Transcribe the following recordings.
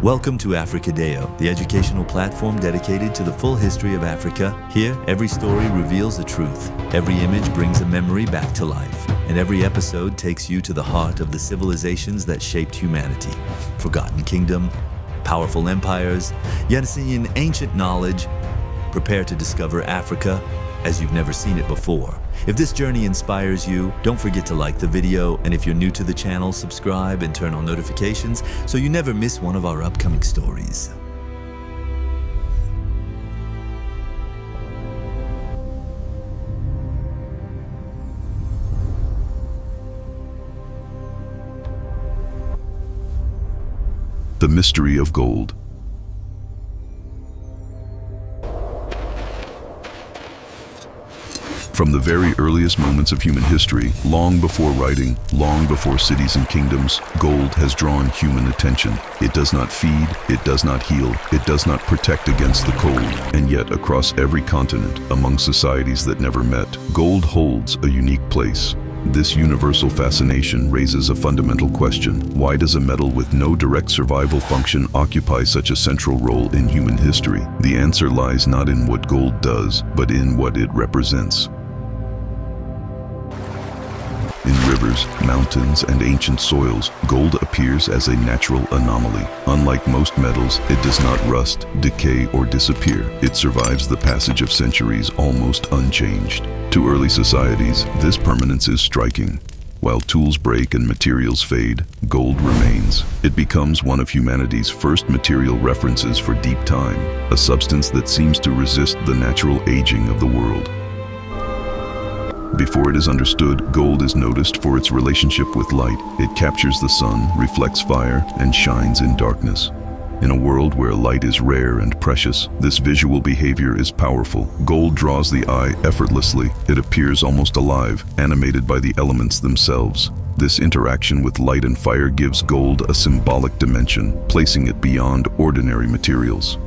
Welcome to Africadeo, the educational platform dedicated to the full history of Africa. Here, every story reveals the truth, every image brings a memory back to life, and every episode takes you to the heart of the civilizations that shaped humanity. Forgotten kingdom, powerful empires, yet seeing ancient knowledge. Prepare to discover Africa as you've never seen it before. If this journey inspires you, don't forget to like the video, and if you're new to the channel, subscribe and turn on notifications so you never miss one of our upcoming stories. The mystery of gold. From the very earliest moments of human history, long before writing, long before cities and kingdoms, gold has drawn human attention. It does not feed, it does not heal, it does not protect against the cold. And yet, across every continent, among societies that never met, gold holds a unique place. This universal fascination raises a fundamental question. Why does a metal with no direct survival function occupy such a central role in human history? The answer lies not in what gold does, but in what it represents. In rivers, mountains, and ancient soils, gold appears as a natural anomaly. Unlike most metals, it does not rust, decay, or disappear. It survives the passage of centuries almost unchanged. To early societies, this permanence is striking. While tools break and materials fade, gold remains. It becomes one of humanity's first material references for deep time, a substance that seems to resist the natural aging of the world. Before it is understood, gold is noticed for its relationship with light. It captures the sun, reflects fire, and shines in darkness. In a world where light is rare and precious, this visual behavior is powerful. Gold draws the eye effortlessly. It appears almost alive, animated by the elements themselves. This interaction with light and fire gives gold a symbolic dimension, placing it beyond ordinary materials.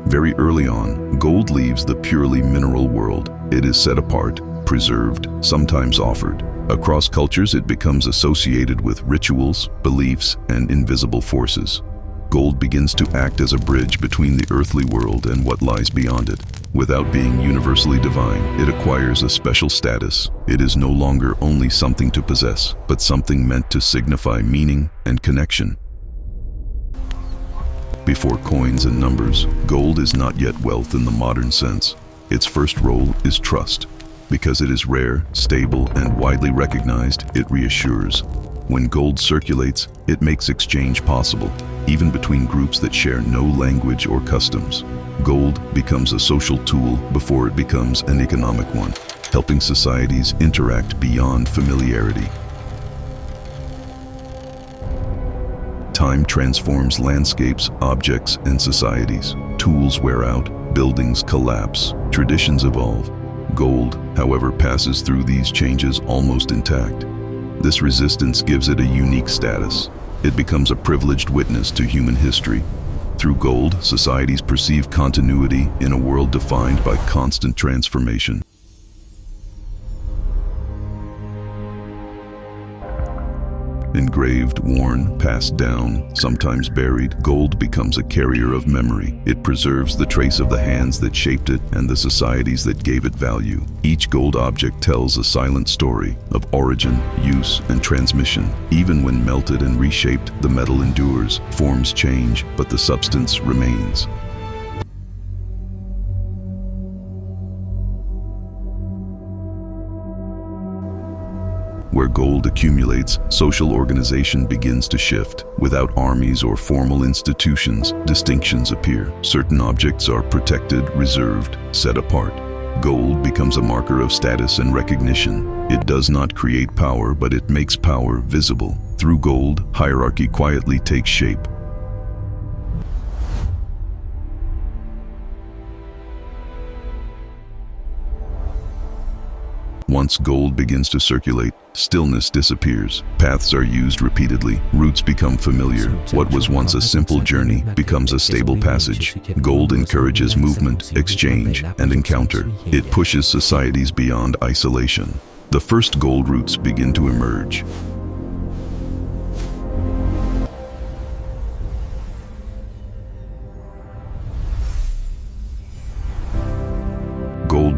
Very early on, gold leaves the purely mineral world. It is set apart, preserved, sometimes offered. Across cultures, it becomes associated with rituals, beliefs, and invisible forces. Gold begins to act as a bridge between the earthly world and what lies beyond it. Without being universally divine, it acquires a special status. It is no longer only something to possess, but something meant to signify meaning and connection. Before coins and numbers, gold is not yet wealth in the modern sense. Its first role is trust. Because it is rare, stable, and widely recognized, it reassures. When gold circulates, it makes exchange possible, even between groups that share no language or customs. Gold becomes a social tool before it becomes an economic one, helping societies interact beyond familiarity. Time transforms landscapes, objects, and societies. Tools wear out, buildings collapse, traditions evolve. Gold, however, passes through these changes almost intact. This resistance gives it a unique status. It becomes a privileged witness to human history. Through gold, societies perceive continuity in a world defined by constant transformation. Engraved, worn, passed down, sometimes buried, gold becomes a carrier of memory. It preserves the trace of the hands that shaped it and the societies that gave it value. Each gold object tells a silent story of origin, use, and transmission. Even when melted and reshaped, the metal endures. Forms change, but the substance remains. Where gold accumulates, social organization begins to shift. Without armies or formal institutions, distinctions appear. Certain objects are protected, reserved, set apart. Gold becomes a marker of status and recognition. It does not create power, but it makes power visible. Through gold, hierarchy quietly takes shape. Once gold begins to circulate, stillness disappears. Paths are used repeatedly. Routes become familiar. What was once a simple journey becomes a stable passage. Gold encourages movement, exchange, and encounter. It pushes societies beyond isolation. The first gold routes begin to emerge.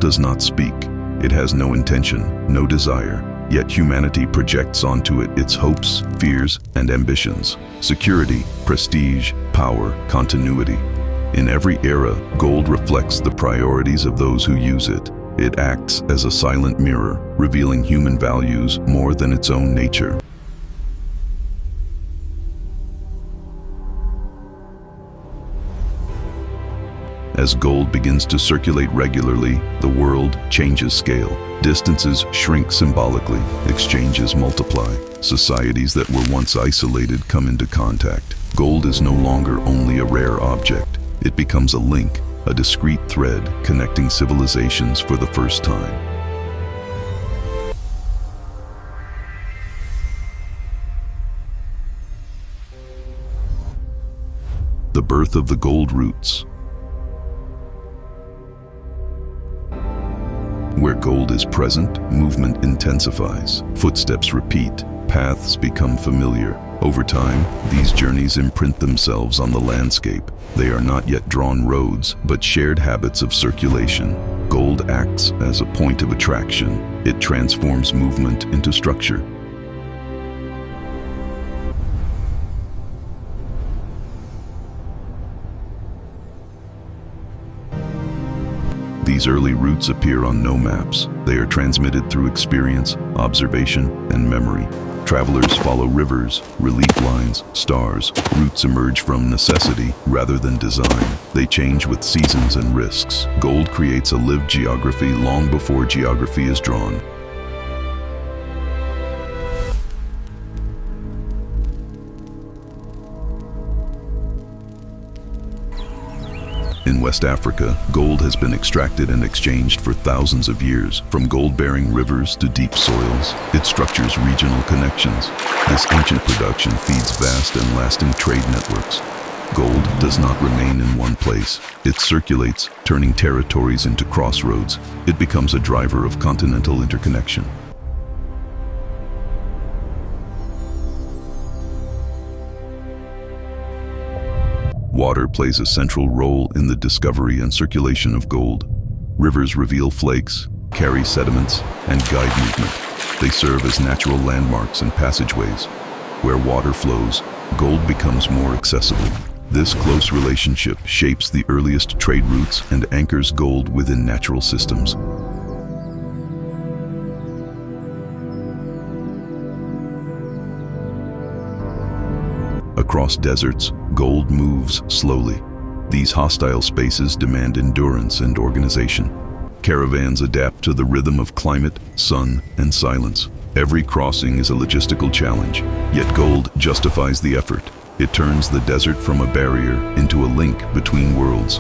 does not speak. It has no intention, no desire. Yet humanity projects onto it its hopes, fears, and ambitions. Security, prestige, power, continuity. In every era, gold reflects the priorities of those who use it. It acts as a silent mirror, revealing human values more than its own nature. As gold begins to circulate regularly, the world changes scale. Distances shrink symbolically, exchanges multiply. Societies that were once isolated come into contact. Gold is no longer only a rare object. It becomes a link, a discrete thread connecting civilizations for the first time. The birth of the gold routes. Where gold is present, movement intensifies. Footsteps repeat, paths become familiar. Over time, these journeys imprint themselves on the landscape. They are not yet drawn roads, but shared habits of circulation. Gold acts as a point of attraction. It transforms movement into structure. These early routes appear on no maps. They are transmitted through experience, observation, and memory. Travelers follow rivers, relief lines, stars. Routes emerge from necessity rather than design. They change with seasons and risks. Gold creates a lived geography long before geography is drawn. In West Africa, gold has been extracted and exchanged for thousands of years. From gold-bearing rivers to deep soils, it structures regional connections. This ancient production feeds vast and lasting trade networks. Gold does not remain in one place. It circulates, turning territories into crossroads. It becomes a driver of continental interconnection. Water plays a central role in the discovery and circulation of gold. Rivers reveal flakes, carry sediments, and guide movement. They serve as natural landmarks and passageways. Where water flows, gold becomes more accessible. This close relationship shapes the earliest trade routes and anchors gold within natural systems. Across deserts, gold moves slowly. These hostile spaces demand endurance and organization. Caravans adapt to the rhythm of climate, sun, and silence. Every crossing is a logistical challenge, yet gold justifies the effort. It turns the desert from a barrier into a link between worlds.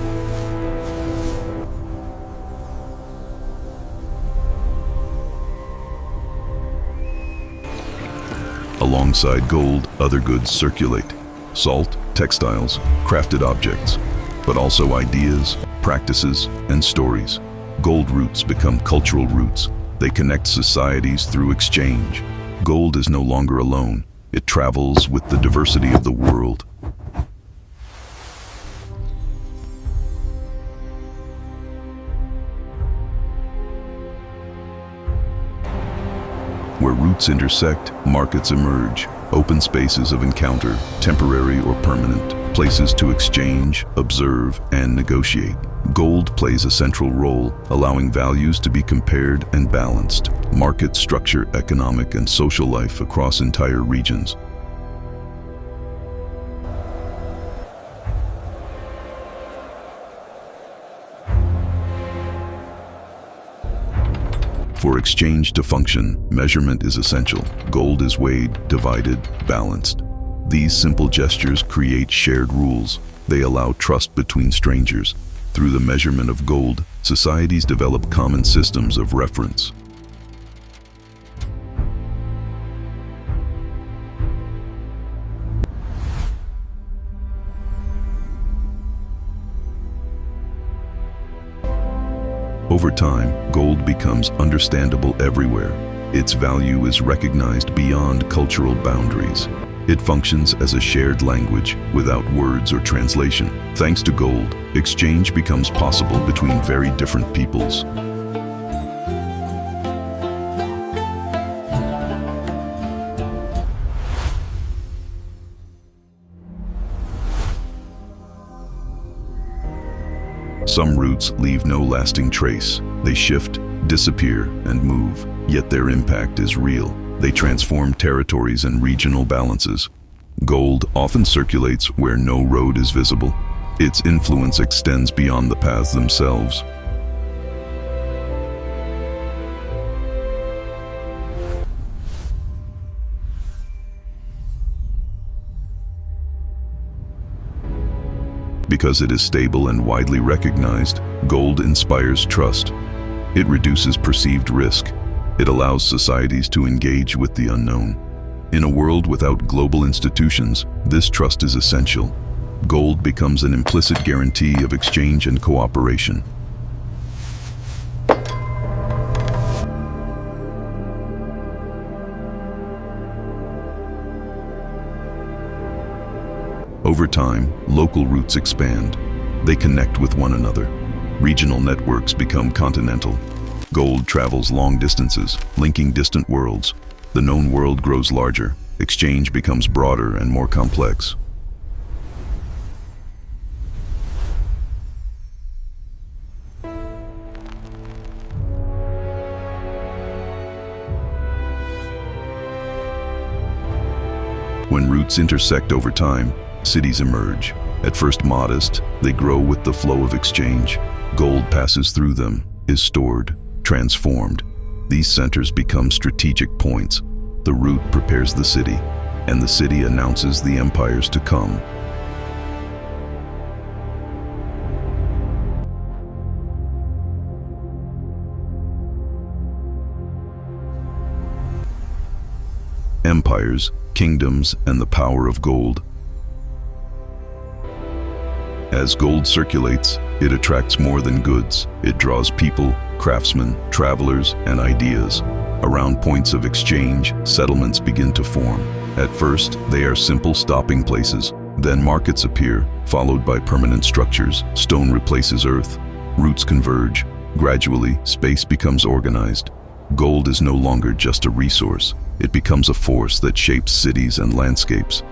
Alongside gold, other goods circulate. Salt, textiles, crafted objects, but also ideas, practices, and stories. Gold routes become cultural routes. They connect societies through exchange. Gold is no longer alone. It travels with the diversity of the world. Where routes intersect, markets emerge. Open spaces of encounter, temporary or permanent, places to exchange, observe, and negotiate. Gold plays a central role, allowing values to be compared and balanced. Markets structure economic and social life across entire regions. For exchange to function, measurement is essential. Gold is weighed, divided, balanced. These simple gestures create shared rules. They allow trust between strangers. Through the measurement of gold, societies develop common systems of reference. Over time, gold becomes understandable everywhere. Its value is recognized beyond cultural boundaries. It functions as a shared language without words or translation. Thanks to gold, exchange becomes possible between very different peoples. Some routes leave no lasting trace. They shift, disappear, and move, yet their impact is real. They transform territories and regional balances. Gold often circulates where no road is visible. Its influence extends beyond the paths themselves. Because it is stable and widely recognized, gold inspires trust. It reduces perceived risk. It allows societies to engage with the unknown. In a world without global institutions, this trust is essential. Gold becomes an implicit guarantee of exchange and cooperation. Over time, local routes expand. They connect with one another. Regional networks become continental. Gold travels long distances, linking distant worlds. The known world grows larger. Exchange becomes broader and more complex. When routes intersect over time, cities emerge. At first modest, they grow with the flow of exchange. Gold passes through them, is stored, transformed. These centers become strategic points. The route prepares the city, and the city announces the empires to come. Empires, kingdoms, and the power of gold. As gold circulates, it attracts more than goods. It draws people, craftsmen, travelers, and ideas. Around points of exchange, settlements begin to form. At first, they are simple stopping places. Then markets appear, followed by permanent structures. Stone replaces earth. Routes converge. Gradually, space becomes organized. Gold is no longer just a resource. It becomes a force that shapes cities and landscapes.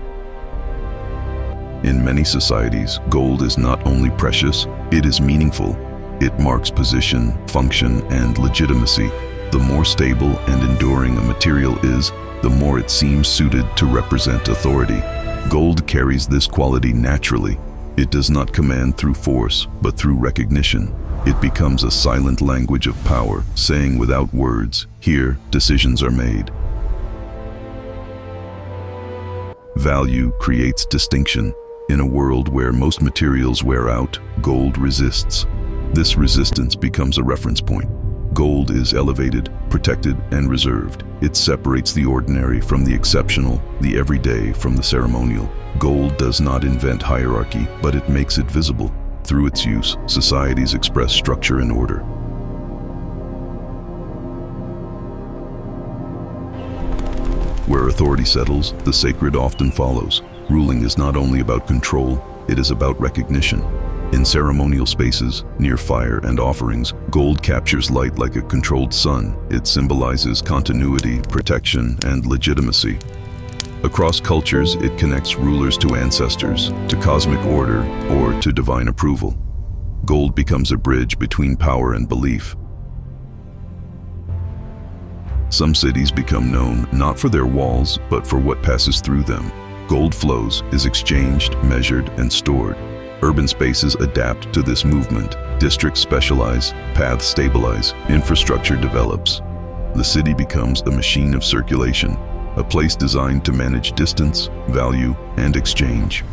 In many societies, gold is not only precious, it is meaningful. It marks position, function, and legitimacy. The more stable and enduring a material is, the more it seems suited to represent authority. Gold carries this quality naturally. It does not command through force, but through recognition. It becomes a silent language of power, saying without words, "Here, decisions are made." Value creates distinction. In a world where most materials wear out, gold resists. This resistance becomes a reference point. Gold is elevated, protected, and reserved. It separates the ordinary from the exceptional, the everyday from the ceremonial. Gold does not invent hierarchy, but it makes it visible. Through its use, societies express structure and order. Where authority settles, the sacred often follows. Ruling is not only about control, it is about recognition. In ceremonial spaces, near fire and offerings, gold captures light like a controlled sun. It symbolizes continuity, protection, and legitimacy. Across cultures, it connects rulers to ancestors, to cosmic order, or to divine approval. Gold becomes a bridge between power and belief. Some cities become known not for their walls, but for what passes through them. Gold flows, is exchanged, measured, and stored. Urban spaces adapt to this movement. Districts specialize, paths stabilize, infrastructure develops. The city becomes a machine of circulation, a place designed to manage distance, value, and exchange.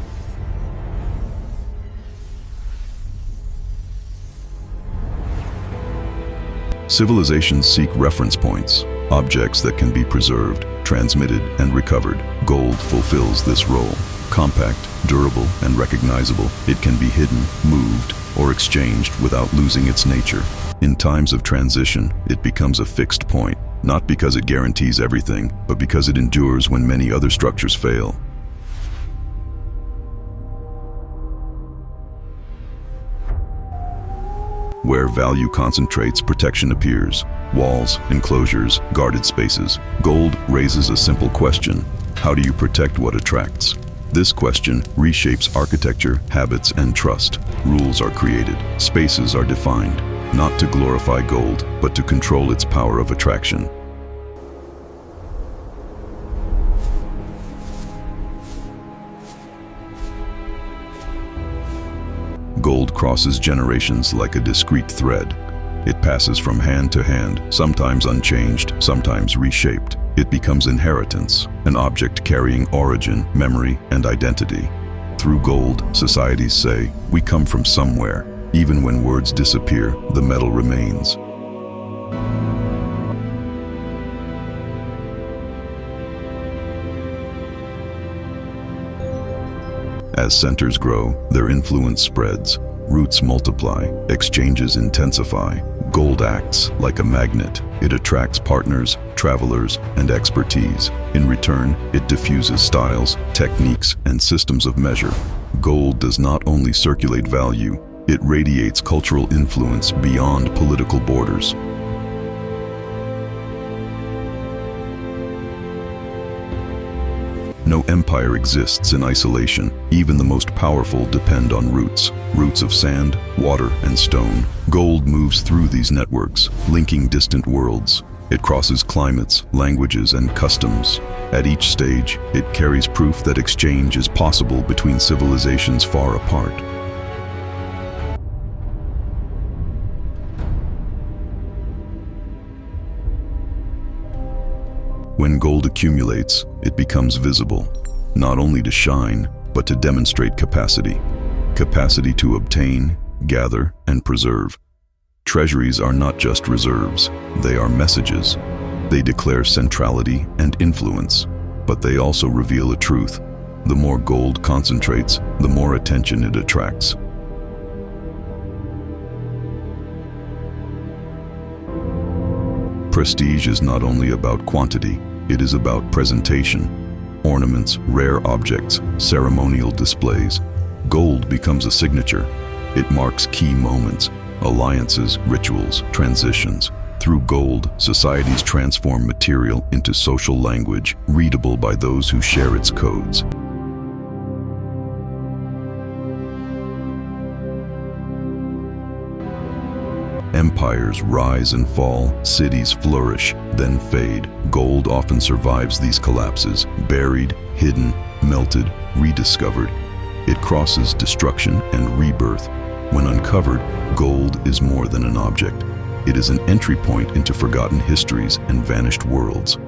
Civilizations seek reference points, objects that can be preserved, transmitted, and recovered. Gold fulfills this role. Compact, durable, and recognizable, it can be hidden, moved, or exchanged without losing its nature. In times of transition, it becomes a fixed point, not because it guarantees everything, but because it endures when many other structures fail. Where value concentrates, protection appears. Walls, enclosures, guarded spaces. Gold raises a simple question: how do you protect what attracts? This question reshapes architecture, habits, and trust. rules are created, spaces are defined, not to glorify gold, but to control its power of attraction. Gold crosses generations like a discreet thread. It passes from hand to hand, sometimes unchanged, sometimes reshaped. It becomes inheritance, an object carrying origin, memory, and identity. Through gold, societies say, we come from somewhere. Even when words disappear, the metal remains. As centers grow, their influence spreads, roots multiply, exchanges intensify. Gold acts like a magnet. It attracts partners, travelers, and expertise. In return, it diffuses styles, techniques, and systems of measure. Gold does not only circulate value, it radiates cultural influence beyond political borders. No empire exists in isolation. Even the most powerful depend on roots. Roots of sand, water, and stone. Gold moves through these networks, linking distant worlds. It crosses climates, languages, and customs. At each stage, it carries proof that exchange is possible between civilizations far apart. When gold accumulates, it becomes visible, not only to shine, but to demonstrate capacity. Capacity to obtain, gather, and preserve. Treasuries are not just reserves, they are messages. They declare centrality and influence, but they also reveal a truth. The more gold concentrates, the more attention it attracts. Prestige is not only about quantity, it is about presentation. Ornaments, rare objects, ceremonial displays. Gold becomes a signature. It marks key moments, alliances, rituals, transitions. Through gold, societies transform material into social language, readable by those who share its codes. Empires rise and fall, cities flourish, then fade. Gold often survives these collapses, buried, hidden, melted, rediscovered. It crosses destruction and rebirth. When uncovered, gold is more than an object. It is an entry point into forgotten histories and vanished worlds.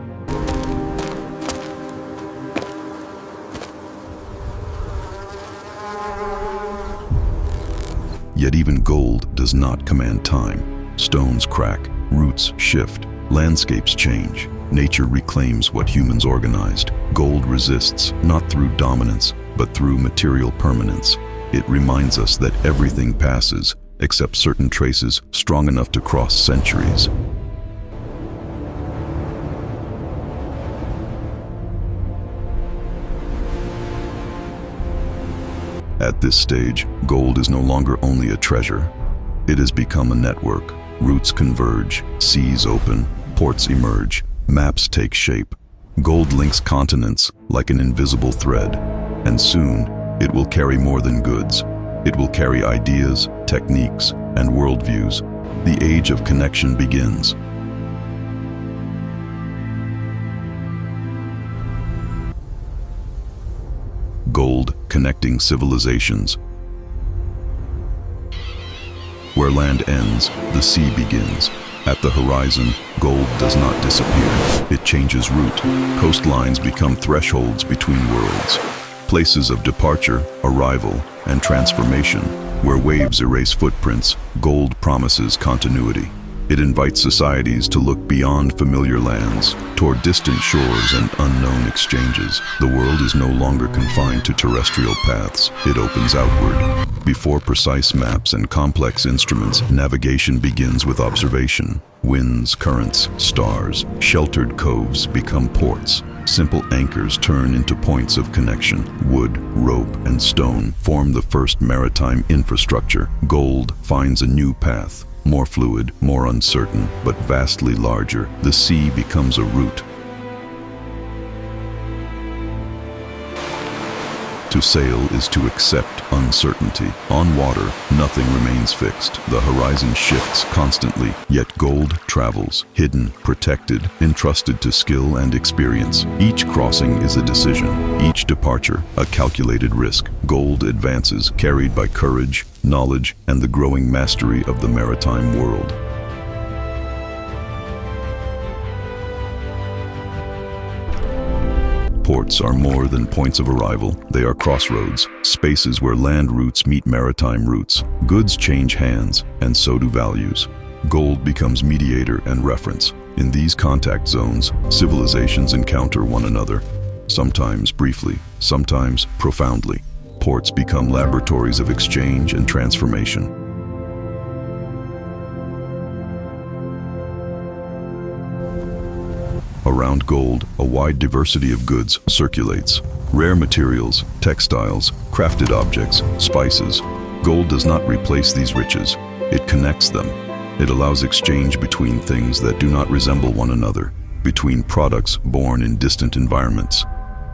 Yet even gold does not command time. Stones crack, roots shift, landscapes change. Nature reclaims what humans organized. Gold resists, not through dominance, but through material permanence. It reminds us that everything passes, except certain traces strong enough to cross centuries. At this stage, gold is no longer only a treasure. It has become a network. Roots converge, seas open, ports emerge, maps take shape. Gold links continents like an invisible thread, and soon it will carry more than goods. It will carry ideas, techniques, and worldviews. The age of connection begins. Gold connecting civilizations. Where land ends, the sea begins. At the horizon, gold does not disappear. It changes route. Coastlines become thresholds between worlds. Places of departure, arrival, and transformation. Where waves erase footprints, gold promises continuity. It invites societies to look beyond familiar lands, toward distant shores and unknown exchanges. The world is no longer confined to terrestrial paths. It opens outward. Before precise maps and complex instruments, navigation begins with observation. Winds, currents, stars, sheltered coves become ports. Simple anchors turn into points of connection. Wood, rope, and stone form the first maritime infrastructure. Gold finds a new path. More fluid, more uncertain, but vastly larger. The sea becomes a route. To sail is to accept uncertainty. On water, nothing remains fixed. The horizon shifts constantly, yet gold travels, hidden, protected, entrusted to skill and experience. Each crossing is a decision, each departure a calculated risk. Gold advances, carried by courage, knowledge, and the growing mastery of the maritime world. Ports are more than points of arrival. They are crossroads, spaces where land routes meet maritime routes. Goods change hands, and so do values. Gold becomes mediator and reference. In these contact zones, civilizations encounter one another, sometimes briefly, sometimes profoundly. Ports become laboratories of exchange and transformation. Around gold, a wide diversity of goods circulates. Rare materials, textiles, crafted objects, spices. Gold does not replace these riches. It connects them. It allows exchange between things that do not resemble one another, between products born in distant environments.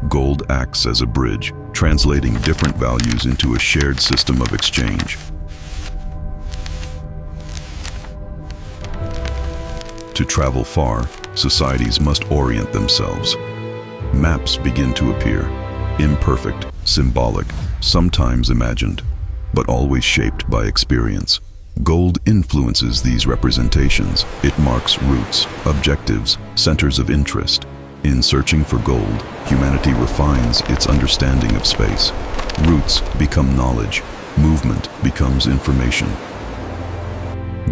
Gold acts as a bridge, translating different values into a shared system of exchange. To travel far, societies must orient themselves. Maps begin to appear, imperfect, symbolic, sometimes imagined, but always shaped by experience. Gold influences these representations. It marks routes, objectives, centers of interest. In searching for gold, humanity refines its understanding of space. Routes become knowledge. Movement becomes information.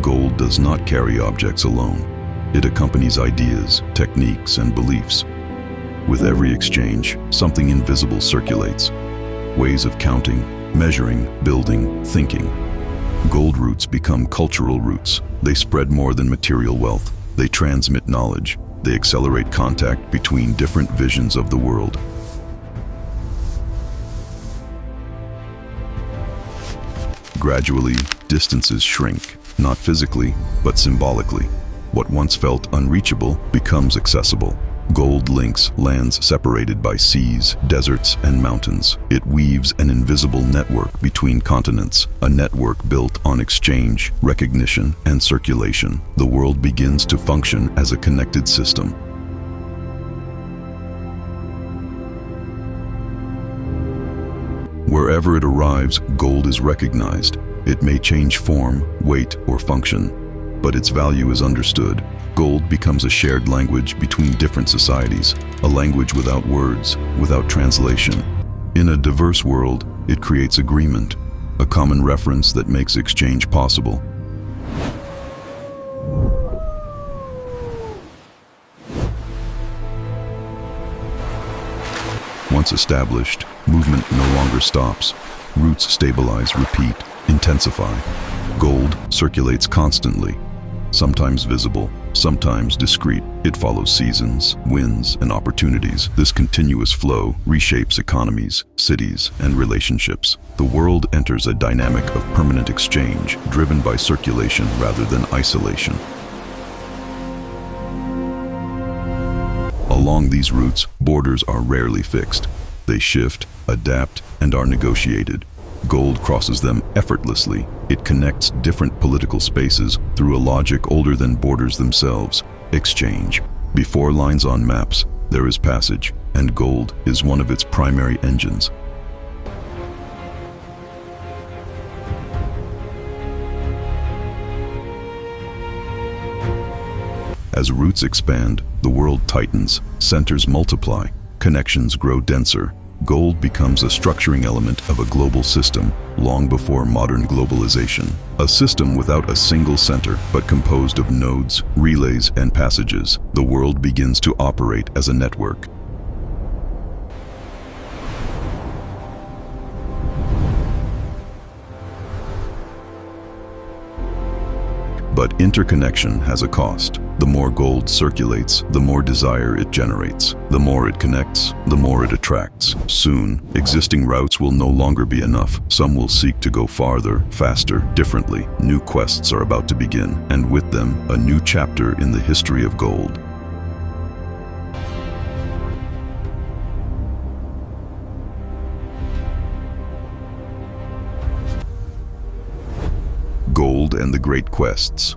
Gold does not carry objects alone. It accompanies ideas, techniques, and beliefs. With every exchange, something invisible circulates. Ways of counting, measuring, building, thinking. Gold routes become cultural routes. They spread more than material wealth. They transmit knowledge. They accelerate contact between different visions of the world. Gradually, distances shrink, not physically, but symbolically. What once felt unreachable becomes accessible. Gold links lands separated by seas, deserts, and mountains. It weaves an invisible network between continents, a network built on exchange, recognition, and circulation. The world begins to function as a connected system. Wherever it arrives, gold is recognized. It may change form, weight, or function, but its value is understood. Gold becomes a shared language between different societies, a language without words, without translation. In a diverse world, it creates agreement, a common reference that makes exchange possible. Once established, movement no longer stops. Routes stabilize, repeat, intensify. Gold circulates constantly, sometimes visible, sometimes discreet. It follows seasons, winds, and opportunities. This continuous flow reshapes economies, cities, and relationships. The world enters a dynamic of permanent exchange, driven by circulation rather than isolation. Along these routes, borders are rarely fixed. They shift, adapt, and are negotiated. Gold crosses them effortlessly. It connects different political spaces through a logic older than borders themselves. Exchange. Before lines on maps, there is passage, and gold is one of its primary engines. As routes expand, the world tightens, centers multiply, connections grow denser. Gold becomes a structuring element of a global system long before modern globalization. A system without a single center, but composed of nodes, relays, and passages. The world begins to operate as a network. But interconnection has a cost. The more gold circulates, the more desire it generates. The more it connects, the more it attracts. Soon, existing routes will no longer be enough. Some will seek to go farther, faster, differently. New quests are about to begin, and with them, a new chapter in the history of gold. Gold and the Great Quests.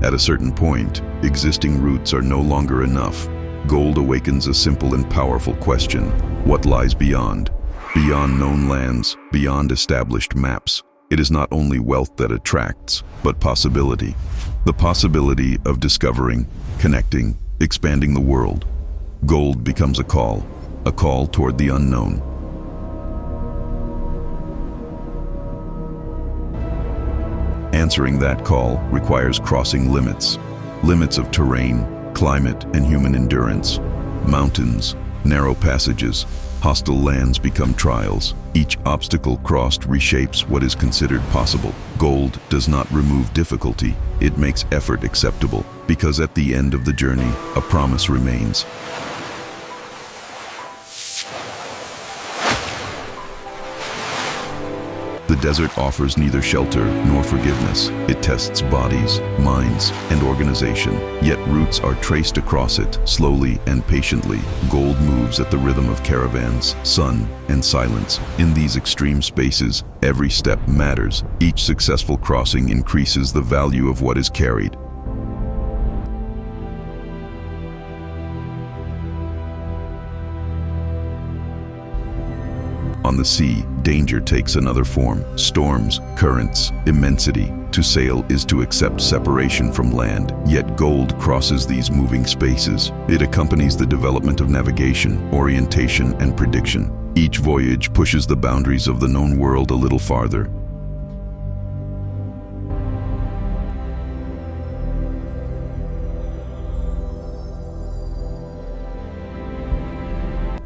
At a certain point, existing routes are no longer enough. Gold awakens a simple and powerful question: what lies beyond? Beyond known lands, beyond established maps. It is not only wealth that attracts, but possibility. The possibility of discovering, connecting, expanding the world. Gold becomes a call toward the unknown. Answering that call requires crossing limits of terrain, climate, and human endurance. Mountains, narrow passages, hostile lands become trials. Each obstacle crossed reshapes what is considered possible. Gold does not remove difficulty, it makes effort acceptable, because at the end of the journey, a promise remains. The desert offers neither shelter nor forgiveness. It tests bodies, minds, and organization. Yet routes are traced across it, slowly and patiently. Gold moves at the rhythm of caravans, sun, and silence. In these extreme spaces, every step matters. Each successful crossing increases the value of what is carried. On the sea, danger takes another form. Storms, currents, immensity. To sail is to accept separation from land, yet gold crosses these moving spaces. It accompanies the development of navigation, orientation, and prediction. Each voyage pushes the boundaries of the known world a little farther.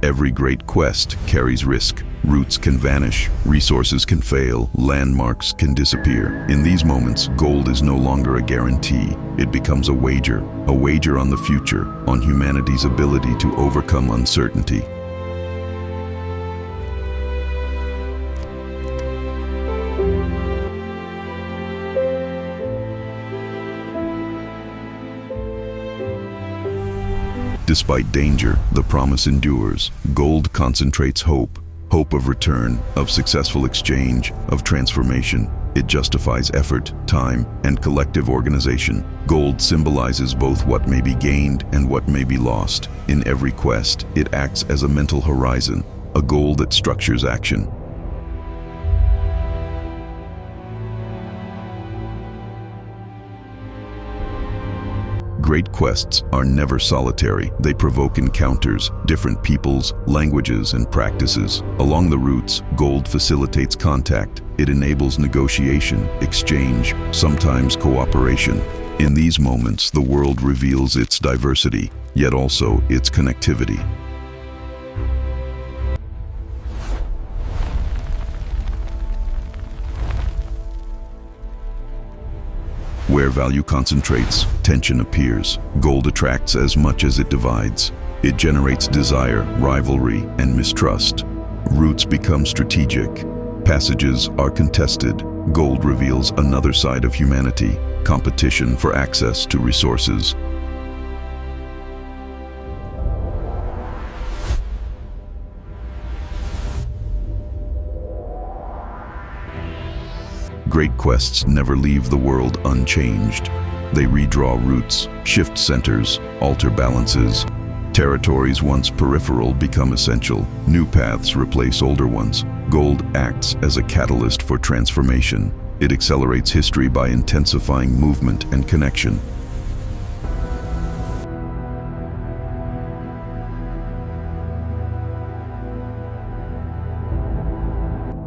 Every great quest carries risk. Routes can vanish, resources can fail, landmarks can disappear. In these moments, gold is no longer a guarantee. It becomes a wager on the future, on humanity's ability to overcome uncertainty. Despite danger, the promise endures. Gold concentrates hope of return, of successful exchange, of transformation. It justifies effort, time, and collective organization. Gold symbolizes both what may be gained and what may be lost. In every quest, it acts as a mental horizon, a goal that structures action. Great quests are never solitary. They provoke encounters, different peoples, languages, and practices. Along the routes, gold facilitates contact. It enables negotiation, exchange, sometimes cooperation. In these moments, the world reveals its diversity, yet also its connectivity. Where value concentrates, tension appears. Gold attracts as much as it divides. It generates desire, rivalry, and mistrust. Routes become strategic. Passages are contested. Gold reveals another side of humanity, competition for access to resources. Great quests never leave the world unchanged. They redraw routes, shift centers, alter balances. Territories once peripheral become essential. New paths replace older ones. Gold acts as a catalyst for transformation. It accelerates history by intensifying movement and connection.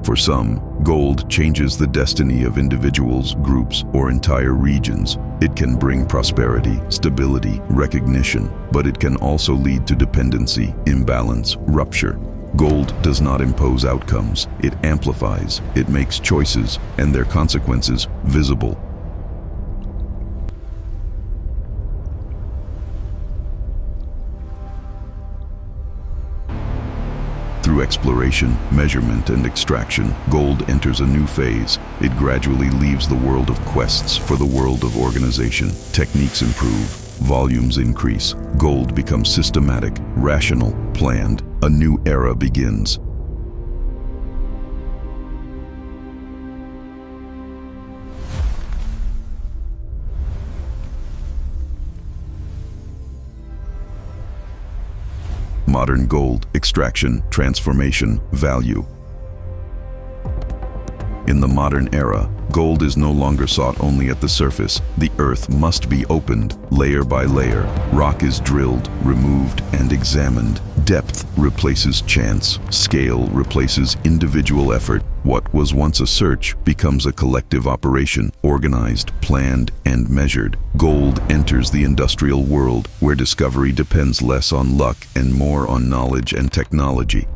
For some, gold changes the destiny of individuals, groups, or entire regions. It can bring prosperity, stability, recognition, but it can also lead to dependency, imbalance, rupture. Gold does not impose outcomes. It amplifies, it makes choices, and their consequences visible. Through exploration, measurement, and extraction, gold enters a new phase. It gradually leaves the world of quests for the world of organization. Techniques improve, volumes increase. Gold becomes systematic, rational, planned. A new era begins. Modern gold: extraction, transformation, value. In the modern era, gold is no longer sought only at the surface. The earth must be opened, layer by layer. Rock is drilled, removed, and examined. Depth replaces chance. Scale replaces individual effort. What was once a search becomes a collective operation, organized, planned, and measured. Gold enters the industrial world, where discovery depends less on luck and more on knowledge and technology.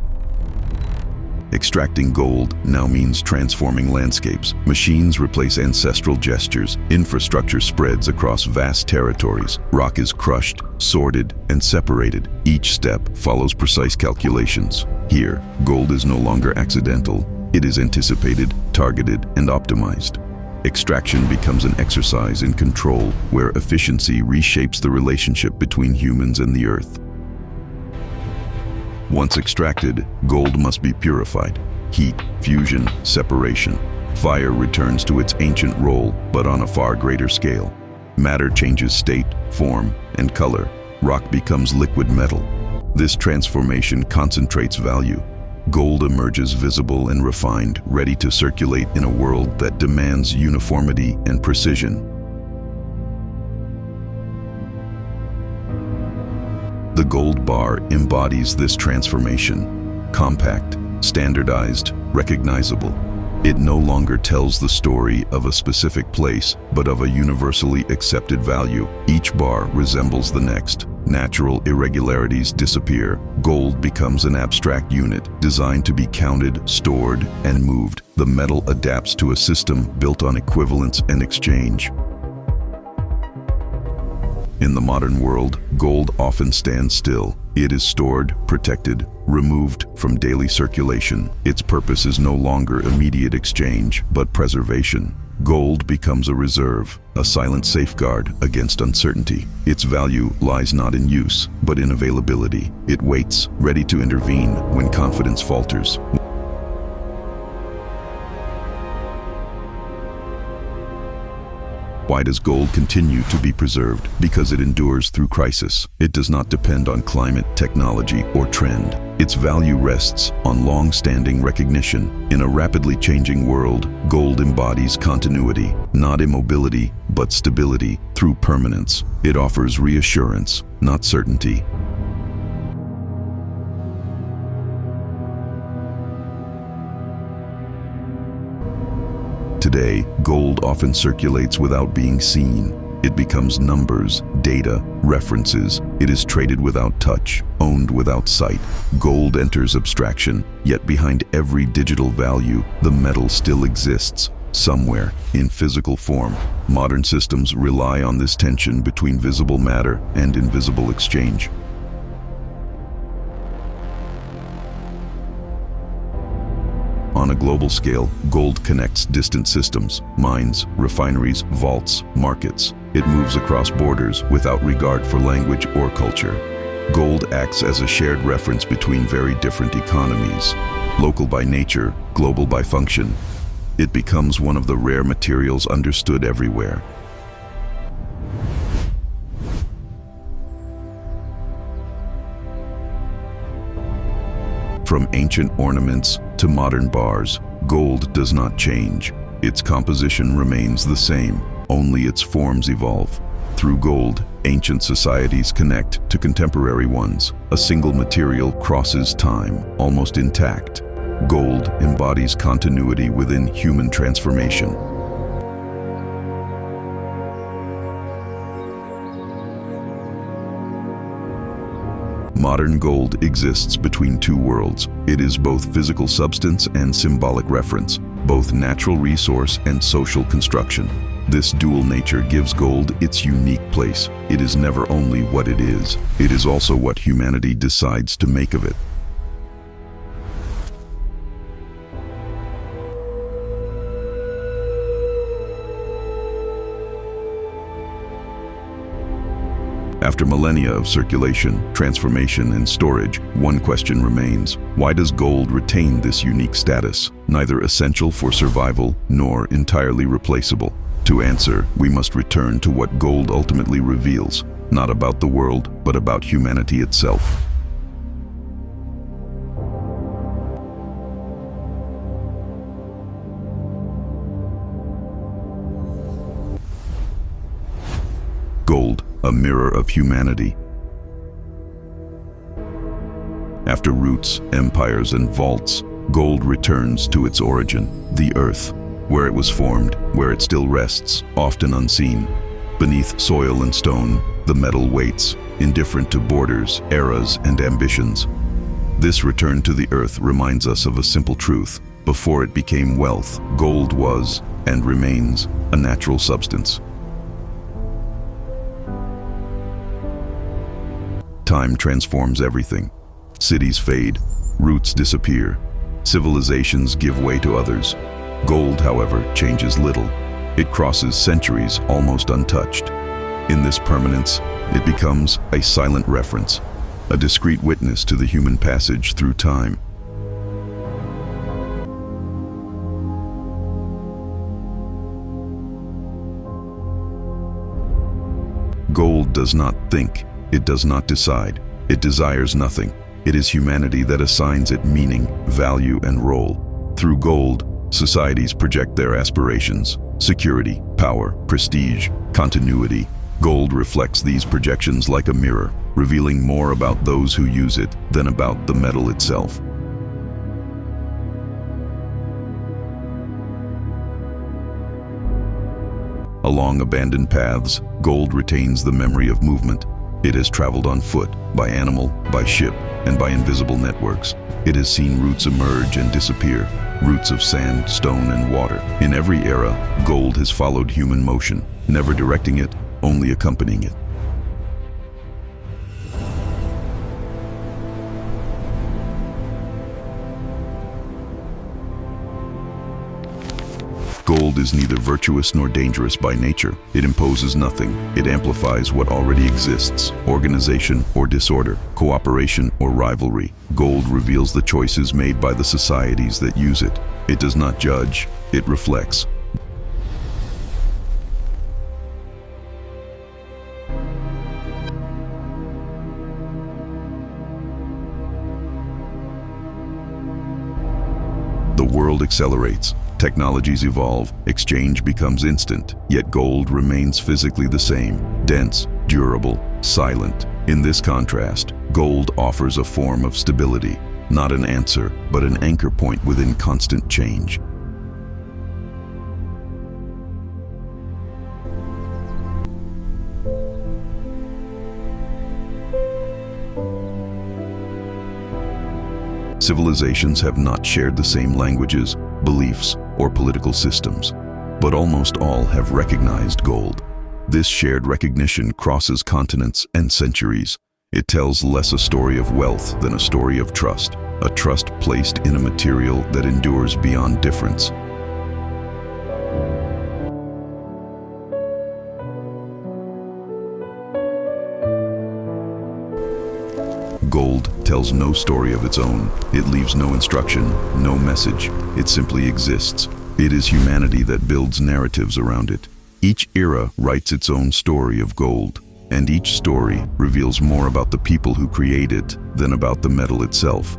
Extracting gold now means transforming landscapes. Machines replace ancestral gestures. Infrastructure spreads across vast territories. Rock is crushed, sorted, and separated. Each step follows precise calculations. Here, gold is no longer accidental. It is anticipated, targeted, and optimized. Extraction becomes an exercise in control, where efficiency reshapes the relationship between humans and the earth. Once extracted, gold must be purified. Heat, fusion, separation. Fire returns to its ancient role, but on a far greater scale. Matter changes state, form, and color. Rock becomes liquid metal. This transformation concentrates value. Gold emerges visible and refined, ready to circulate in a world that demands uniformity and precision. The gold bar embodies this transformation. Compact, standardized, recognizable. It no longer tells the story of a specific place, but of a universally accepted value. Each bar resembles the next. Natural irregularities disappear. Gold becomes an abstract unit, designed to be counted, stored, and moved. The metal adapts to a system built on equivalence and exchange. In the modern world, gold often stands still. It is stored, protected, removed from daily circulation. Its purpose is no longer immediate exchange, but preservation. Gold becomes a reserve, a silent safeguard against uncertainty. Its value lies not in use, but in availability. It waits, ready to intervene when confidence falters. Why does gold continue to be preserved? Because it endures through crisis. It does not depend on climate, technology, or trend. Its value rests on long-standing recognition. In a rapidly changing world, gold embodies continuity, not immobility, but stability through permanence. It offers reassurance, not certainty. Today, gold often circulates without being seen. It becomes numbers, data, references. It is traded without touch, owned without sight. Gold enters abstraction, yet behind every digital value, the metal still exists, somewhere, in physical form. Modern systems rely on this tension between visible matter and invisible exchange. On a global scale, gold connects distant systems, mines, refineries, vaults, markets. It moves across borders without regard for language or culture. Gold acts as a shared reference between very different economies. Local by nature, global by function. It becomes one of the rare materials understood everywhere. From ancient ornaments to modern bars, gold does not change. Its composition remains the same, only its forms evolve. Through gold, ancient societies connect to contemporary ones. A single material crosses time, almost intact. Gold embodies continuity within human transformation. Modern gold exists between two worlds. It is both physical substance and symbolic reference, both natural resource and social construction. This dual nature gives gold its unique place. It is never only what it is also what humanity decides to make of it. After millennia of circulation, transformation, and storage, one question remains: why does gold retain this unique status, neither essential for survival nor entirely replaceable? To answer, we must return to what gold ultimately reveals, not about the world, but about humanity itself. a mirror of humanity. After roots, empires, and vaults, gold returns to its origin, the earth, where it was formed, where it still rests, often unseen. Beneath soil and stone, the metal waits, indifferent to borders, eras, and ambitions. This return to the earth reminds us of a simple truth. Before it became wealth, gold was, and remains, a natural substance. Time transforms everything. Cities fade, roots disappear, civilizations give way to others. Gold, however, changes little. It crosses centuries almost untouched. In this permanence, it becomes a silent reference, a discreet witness to the human passage through time. Gold does not think, it does not decide, it desires nothing. It is humanity that assigns it meaning, value, and role. Through gold, societies project their aspirations, security, power, prestige, continuity. Gold reflects these projections like a mirror, revealing more about those who use it than about the metal itself. Along abandoned paths, gold retains the memory of movement. It has traveled on foot, by animal, by ship, and by invisible networks. It has seen roots emerge and disappear, roots of sand, stone, and water. In every era, gold has followed human motion, never directing it, only accompanying it. Gold is neither virtuous nor dangerous by nature. It imposes nothing. It amplifies what already exists, organization or disorder, cooperation or rivalry. Gold reveals the choices made by the societies that use it. It does not judge, it reflects. The world accelerates. Technologies evolve, exchange becomes instant, yet gold remains physically the same, dense, durable, silent. In this contrast, gold offers a form of stability, not an answer, but an anchor point within constant change. Civilizations have not shared the same languages, beliefs, or political systems, but almost all have recognized gold. This shared recognition crosses continents and centuries. It tells less a story of wealth than a story of trust, a trust placed in a material that endures beyond difference. Gold tells no story of its own. It leaves no instruction, no message. It simply exists. It is humanity that builds narratives around it. Each era writes its own story of gold, and each story reveals more about the people who create it than about the metal itself.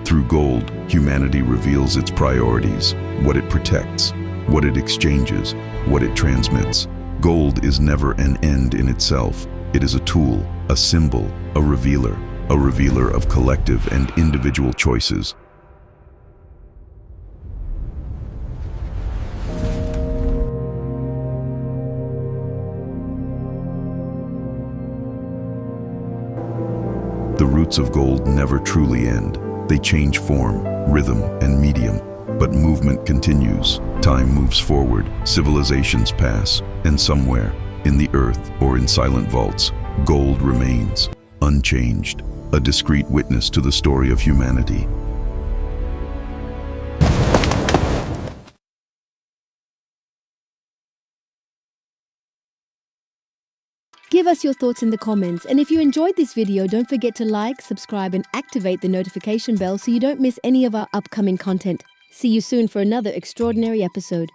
Through gold, humanity reveals its priorities, what it protects, what it exchanges, what it transmits. Gold is never an end in itself. It is a tool, a symbol, a revealer of collective and individual choices. The roots of gold never truly end. They change form, rhythm, and medium, but movement continues. Time moves forward, civilizations pass, and somewhere, in the earth or in silent vaults, gold remains, unchanged, a discreet witness to the story of humanity. Give us your thoughts in the comments, and if you enjoyed this video, don't forget to like, subscribe, and activate the notification bell so you don't miss any of our upcoming content. See you soon for another extraordinary episode.